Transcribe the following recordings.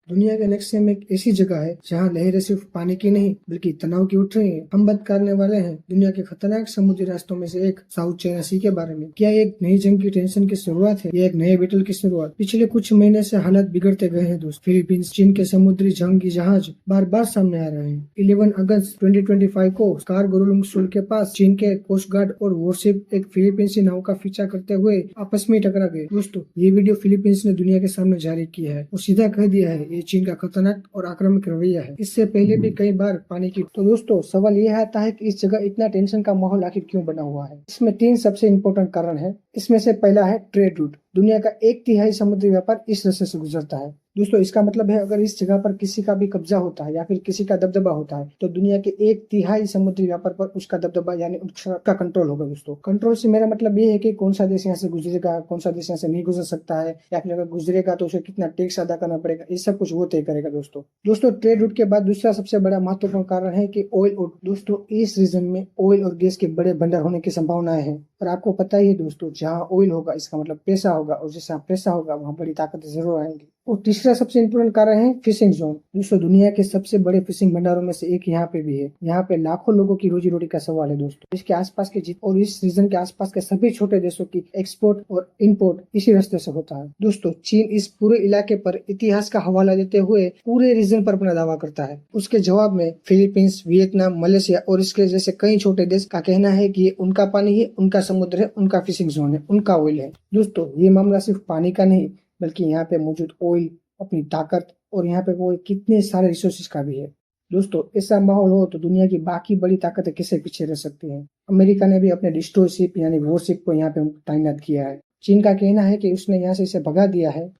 दुनिया के नक्शे में एक ऐसी जगह है जहाँ लहरें सिर्फ पानी की नहीं बल्कि तनाव की उठ रही हैं। हम बात करने वाले हैं दुनिया के खतरनाक समुद्री रास्तों में से एक साउथ चाइना सी के बारे में। क्या एक नई जंग की टेंशन की शुरुआत है या एक नए बैटल की शुरुआत? पिछले कुछ महीने से हालात बिगड़ते गए हैं दोस्त। फिलीपींस चीन के समुद्री जंगी जहाज बार बार सामने आ रहे हैं। 11 अगस्त 2025 को कारगोरुलुंग सुल के पास चीन के कोस्ट गार्ड और वॉरशिप एक फिलीपींसी नाव का पीछा करते हुए आपस में टकरा गए। दोस्तों, ये वीडियो फिलीपींस ने दुनिया के सामने जारी किया है और सीधा कह दिया है ये चीन का खतरनाक और आक्रामक रवैया है। इससे पहले भी कई बार पानी की। तो दोस्तों, सवाल ये आता है कि इस जगह इतना टेंशन का माहौल आखिर क्यों बना हुआ है? इसमें 3 सबसे इम्पोर्टेंट कारण है। इसमें से पहला है ट्रेड रूट। दुनिया का 1/3 समुद्री व्यापार इस रास्ते से गुजरता है। दोस्तों, इसका मतलब है अगर इस जगह पर किसी का भी कब्जा होता है या फिर किसी का दबदबा होता है तो दुनिया के 1/3 समुद्री व्यापार पर उसका दबदबा यानी उसका कंट्रोल होगा। दोस्तों, कंट्रोल से मेरा मतलब ये है कि कौन सा देश यहाँ से गुजरेगा, कौन सा देश यहाँ से नहीं गुजर सकता है, या फिर अगर गुजरेगा तो उसे कितना टैक्स अदा करना पड़ेगा, ये सब कुछ वो तय करेगा। दोस्तों, ट्रेड रूट के बाद दूसरा सबसे बड़ा महत्वपूर्ण कारण है कि ऑयल। और दोस्तों, इस रीजन में ऑयल और गैस के बड़े भंडार होने की संभावनाएं हैं। और आपको पता ही है दोस्तों, जहाँ ऑयल होगा इसका मतलब पैसा होगा, और जैसा पैसा होगा वहाँ बड़ी ताकतें जरूर आएंगी। और तीसरा सबसे इम्पोर्टेंट कारण है फिशिंग जोन। दोस्तों, दुनिया के सबसे बड़े फिशिंग भंडारों में से एक यहाँ पे भी है। यहाँ पे लाखों लोगों की रोजी रोटी का सवाल है। दोस्तों, इसके आसपास के और इस रीजन के आसपास के सभी छोटे देशों की एक्सपोर्ट और इंपोर्ट इसी रास्ते से होता है। दोस्तों, चीन इस पूरे इलाके पर इतिहास का हवाला देते हुए पूरे रीजन पर अपना दावा करता है। उसके जवाब में फिलीपींस, वियतनाम, मलेशिया और इसके जैसे कई छोटे देश का कहना है कि ये उनका पानी है, उनका समुद्र है, उनका फिशिंग जोन है, उनका ऑयल है। दोस्तों, ये मामला सिर्फ पानी का नहीं बल्कि यहाँ पे मौजूद ऑयल, अपनी ताकत और यहाँ पे वो कितने सारे रिसोर्सेज का भी है। दोस्तों, ऐसा माहौल हो तो दुनिया की बाकी बड़ी ताकतें कैसे पीछे रह सकती हैं? अमेरिका ने भी अपने डिस्ट्रॉय शिप यानी वॉरशिप को यहाँ पे तैनात किया है। चीन का कहना है कि उसने यहाँ से इसे भगा दिया है।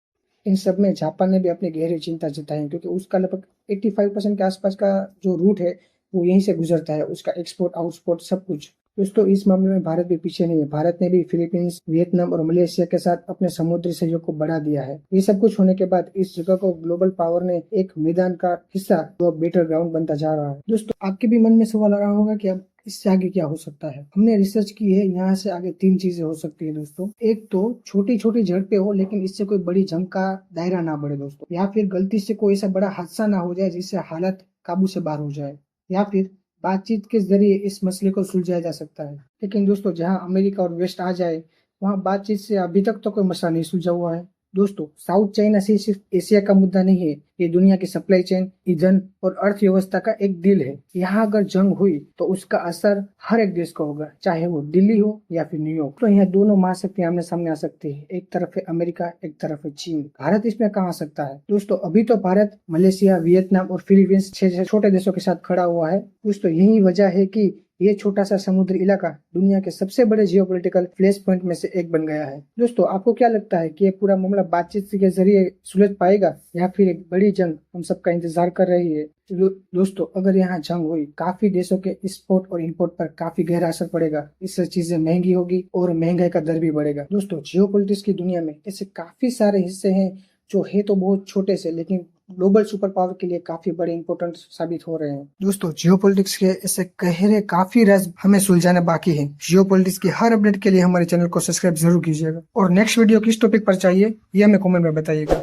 इन सब में जापान ने भी अपनी गहरी चिंता जताई है क्योंकि उसका लगभग 85% के आसपास का जो रूट है वो यहीं से गुजरता है, उसका एक्सपोर्ट आउटपोर्ट सब कुछ। दोस्तों, इस मामले में भारत भी पीछे नहीं है। भारत ने भी फिलीपींस, वियतनाम और मलेशिया के साथ अपने समुद्री सहयोग को बढ़ा दिया है। ये सब कुछ होने के बाद इस जगह को ग्लोबल पावर ने एक मैदान का हिस्सा जो बेटर ग्राउंड बनता जा रहा है। दोस्तों, आपके भी मन में सवाल आ रहा होगा कि अब इससे आगे क्या हो सकता है? हमने रिसर्च की है, यहाँ से आगे 3 चीजें हो सकती है। दोस्तों, एक तो छोटी छोटी झड़पें हो लेकिन इससे कोई बड़ी जंग का दायरा ना बढ़े दोस्तों, या फिर गलती से कोई ऐसा बड़ा हादसा ना हो जाए जिससे हालत काबू से बाहर हो जाए, या फिर बातचीत के जरिए इस मसले को सुलझाया जा सकता है। लेकिन दोस्तों, जहां अमेरिका और वेस्ट आ जाए वहां बातचीत से अभी तक तो कोई मसला नहीं सुलझा हुआ है। दोस्तों, साउथ चाइना सी सिर्फ एशिया का मुद्दा नहीं है, ये दुनिया की सप्लाई चेन, ईंधन और अर्थव्यवस्था का एक दिल है। यहाँ अगर जंग हुई तो उसका असर हर एक देश को होगा, चाहे वो दिल्ली हो या फिर न्यूयॉर्क। तो यहाँ दोनों महाशक्तियां आमने सामने आ सकती है। एक तरफ है अमेरिका, एक तरफ है चीन। भारत इसमें कहाँ आ सकता है? दोस्तों, अभी तो भारत मलेशिया, वियतनाम और फिलीपींस 6 छोटे देशों के साथ खड़ा हुआ है। दोस्तों, यही वजह है कि ये छोटा सा समुद्री इलाका दुनिया के सबसे बड़े जियोपॉलिटिकल फ्लैश पॉइंट में से एक बन गया है। दोस्तों, आपको क्या लगता है कि ये पूरा मामला बातचीत के जरिए सुलझ पाएगा या फिर एक बड़ी जंग हम सबका इंतजार कर रही है? दोस्तों, अगर यहाँ जंग हुई काफी देशों के एक्सपोर्ट और इंपोर्ट पर काफी गहरा असर पड़ेगा। इससे चीजें महंगी होगी और महंगाई का दर भी बढ़ेगा। दोस्तों, जियोपॉलिटिक्स की दुनिया में ऐसे काफी सारे हिस्से हैं जो है तो बहुत छोटे से लेकिन ग्लोबल सुपर पावर के लिए काफी बड़े इंपोर्टेंट साबित हो रहे हैं। दोस्तों, जियोपॉलिटिक्स के ऐसे गहरे काफी राज हमें सुलझाना बाकी है। जियोपॉलिटिक्स की हर अपडेट के लिए हमारे चैनल को सब्सक्राइब जरूर कीजिएगा और नेक्स्ट वीडियो किस टॉपिक पर चाहिए ये हमें कमेंट में बताइएगा।